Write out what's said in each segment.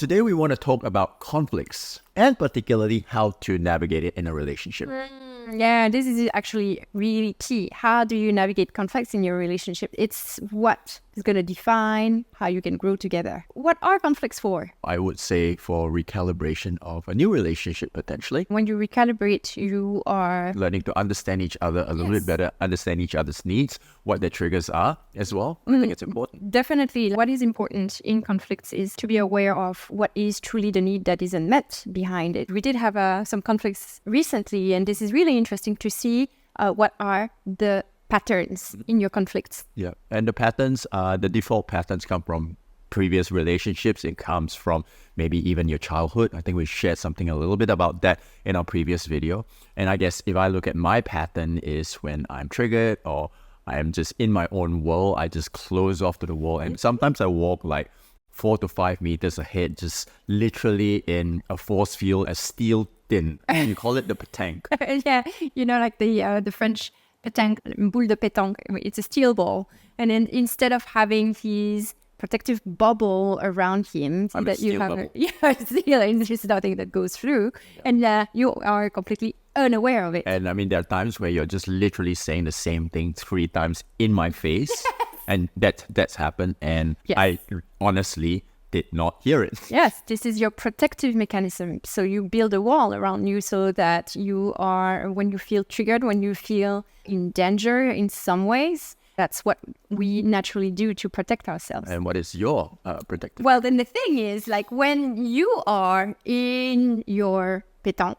Today we want to talk about conflicts and particularly how to navigate it in a relationship. Yeah, this is actually really key. How do you navigate conflicts in your relationship? It's what is going to define how you can grow together. What are conflicts for? I would say for recalibration of a new relationship potentially. When you recalibrate, you are Learning to understand each other a little bit better, understand each other's needs, what their triggers are as well. I think it's important. definitely what is important in conflicts is to be aware of what is truly the need that is unmet behind it. We did have some conflicts recently, and this is really interesting to see what are the patterns in your conflicts. Yeah. And the patterns, the default patterns come from previous relationships. It comes from maybe even your childhood. I think we shared something a little bit about that in our previous video. And I guess if I look at my pattern is when I'm triggered or I am just in my own world, I just close off to the world. And sometimes I walk like 4 to 5 meters ahead, just literally in a force field, a steel thin. You call it the petanque. Yeah, you know, like the French pétanque, boule de pétanque. It's a steel ball, and then instead of having his protective bubble around him, so I'm a that you steel have bubble. steel, and there's nothing that goes through, and you are completely unaware of it. And I mean, there are times where you're just literally saying the same thing 3 times in my face. And that's happened. And Yes. I honestly did not hear it. Yes, this is your protective mechanism. So you build a wall around you so that you are, when you feel triggered, when you feel in danger in some ways, that's what we naturally do to protect ourselves. And what is your protective? Well, then the thing is, like when you are in your pétanque,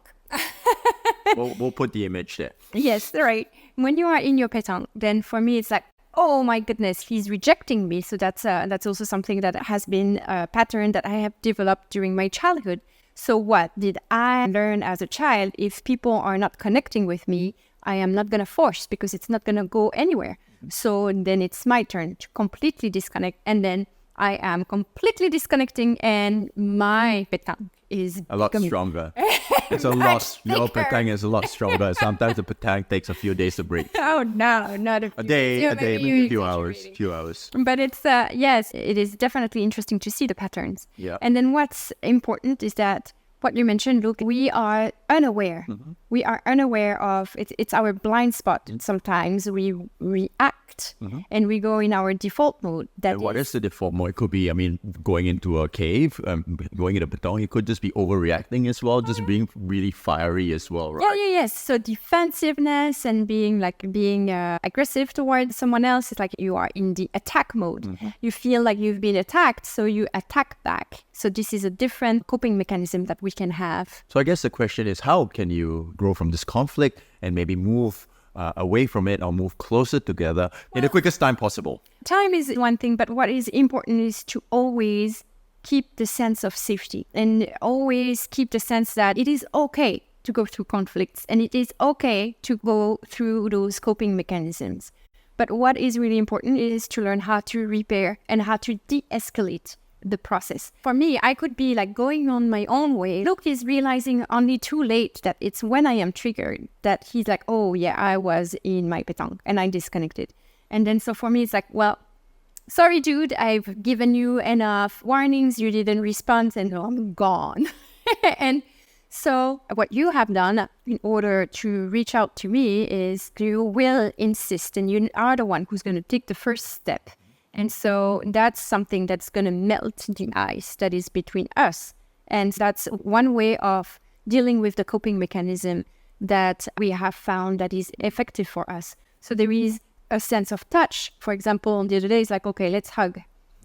We'll put the image there. yes, right. When you are in your pétanque, then for me, it's like, oh my goodness, he's rejecting me. So that's also something that has been a pattern that I have developed during my childhood. So what did I learn as a child? If people are not connecting with me, I am not going to force because it's not going to go anywhere. So then it's my turn to completely disconnect. And then I am completely disconnecting and my pétanque is A lot becoming stronger. It's a lot. Your petanque is a lot stronger. Sometimes the petanque takes a few days to break. Oh no, not A day, maybe a few hours. But it's, yes, it is definitely interesting to see the patterns. Yeah. And then what's important is that what you mentioned, Luke, we are unaware. We are unaware of it. It's our blind spot. Sometimes we react and we go in our default mode. That And what is the default mode? It could be, I mean, going into a cave, going in a petanque. It could just be overreacting as well, just being really fiery as well, right? Yes. So defensiveness and being aggressive towards someone else is like you are in the attack mode. You feel like you've been attacked, so you attack back. So this is a different coping mechanism that we can have. So I guess the question is, how can you grow from this conflict and maybe move away from it or move closer together in the quickest time possible? Time is one thing, but what is important is to always keep the sense of safety and always keep the sense that it is okay to go through conflicts and it is okay to go through those coping mechanisms. But what is really important is to learn how to repair and how to de-escalate the process. For me, I could be like going on my own way. Luke is realizing only too late that it's when I am triggered that he's like, oh yeah, I was in my pétanque and I disconnected. And then so for me, it's like, well, sorry, dude, I've given you enough warnings. You didn't respond and I'm gone. And so what you have done in order to reach out to me is you will insist and you are the one who's going to take the first step. And so that's something that's going to melt the ice that is between us. And that's one way of dealing with the coping mechanism that we have found that is effective for us. So there is a sense of touch. For example, the other day, it's like, okay, let's hug.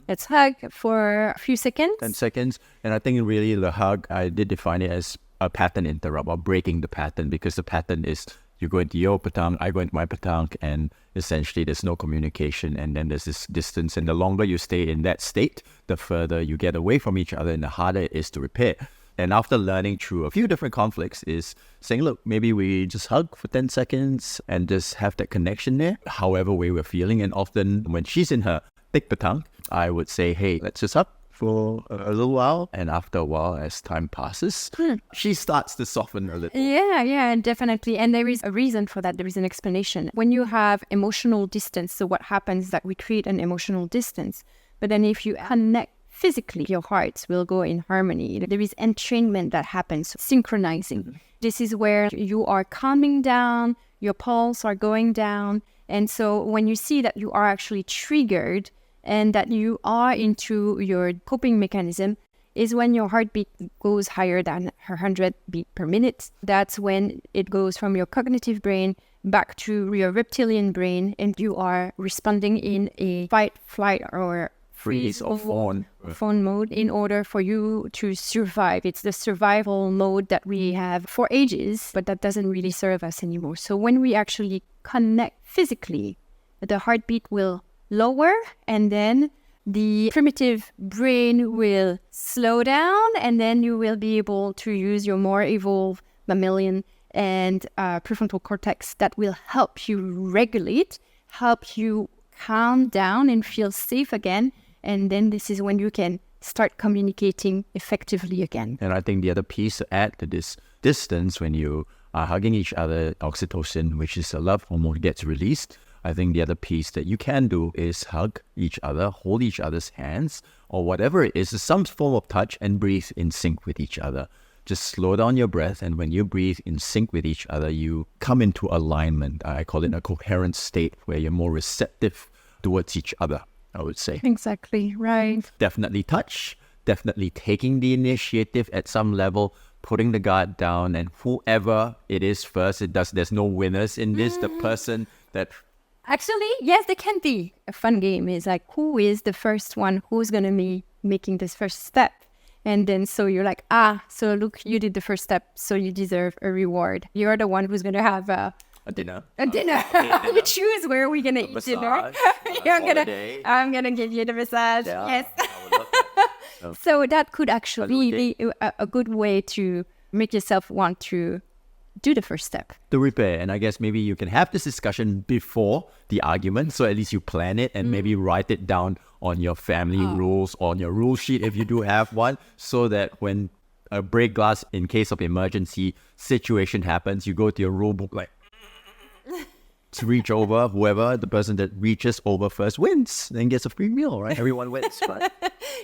Let's hug for a few seconds. 10 seconds. And I think really the hug, I did define it as a pattern interrupt or breaking the pattern, because the pattern is you go into your pétanque, I go into my pétanque, and essentially there's no communication, and then there's this distance. And the longer you stay in that state, the further you get away from each other and the harder it is to repair. And after learning through a few different conflicts is saying, look, maybe we just hug for 10 seconds and just have that connection there, however way we're feeling. And often when she's in her thick pétanque, I would say, hey, let's just hug for a little while. And after a while, as time passes, she starts to soften a little. Yeah, definitely. And there is a reason for that. There is an explanation. When you have emotional distance, so what happens is that we create an emotional distance. But then if you connect physically your hearts will go in harmony. There is entrainment that happens, synchronizing. This is where you are calming down, your pulse are going down. And so when you see that you are actually triggered and that you are into your coping mechanism, is when your heartbeat goes higher than 100 beats per minute. That's when it goes from your cognitive brain back to your reptilian brain, and you are responding in a fight, flight, or Freeze or fawn mode in order for you to survive. It's the survival mode that we have for ages, but that doesn't really serve us anymore. So when we actually connect physically, the heartbeat will lower, and then the primitive brain will slow down, and then you will be able to use your more evolved mammalian and prefrontal cortex that will help you regulate, help you calm down and feel safe again. And then this is when you can start communicating effectively again. And I think the other piece to add to this distance, when you are hugging each other, oxytocin, which is a love hormone, gets released. I think the other piece that you can do is hug each other, hold each other's hands, or whatever it is some form of touch, and breathe in sync with each other. Just slow down your breath, and when you breathe in sync with each other, you come into alignment. I call it a coherent state where you're more receptive towards each other, I would say. Exactly, right. Definitely touch, definitely taking the initiative at some level, putting the guard down, and whoever it is first, there's no winners in this. The person that... Actually, yes, there can be. A fun game is like, who is the first one? Who's going to be making this first step? And then so you're like, so look, you did the first step, so you deserve a reward. You're the one who's going to have a dinner. You choose where we're going to eat dinner. I'm going to give you the massage. Yeah, yes. I would love that. So that could actually be a good way to make yourself want to do the first step. To repair. And I guess maybe you can have this discussion before the argument, so at least you plan it and maybe write it down on your family rules, on your rule sheet if you do have one, so that when a break glass in case of emergency situation happens, you go to your rule book like to reach over. Whoever, the person that reaches over first wins, then gets a free meal, right? Everyone wins, right?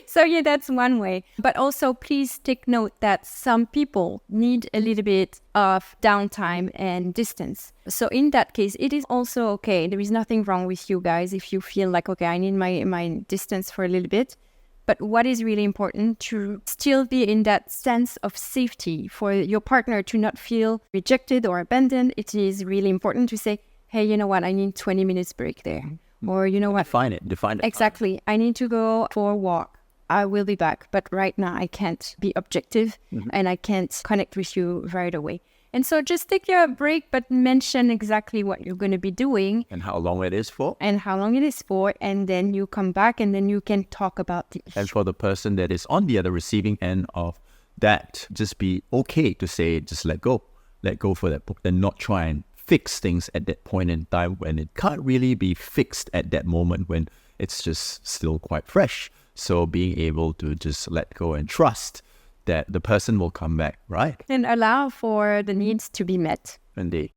So yeah, that's one way. But also please take note that some people need a little bit of downtime and distance. So in that case, it is also okay. There is nothing wrong with you guys if you feel like, okay, I need my distance for a little bit. But what is really important to still be in that sense of safety for your partner to not feel rejected or abandoned. It is really important to say, hey, you know what? I need 20 minutes break there. Or you know what? Define it. Exactly. I need to go for a walk. I will be back. But right now I can't be objective and I can't connect with you right away. And so just take your break, but mention exactly what you're going to be doing. And how long it is for. And then you come back and then you can talk about the issue. And for the person that is on the other receiving end of that, just be okay to say, just let go. Let go for that book and not try and fix things at that point in time when it can't really be fixed at that moment when it's just still quite fresh. So being able to just let go and trust that the person will come back, right? And allow for the needs to be met. Indeed.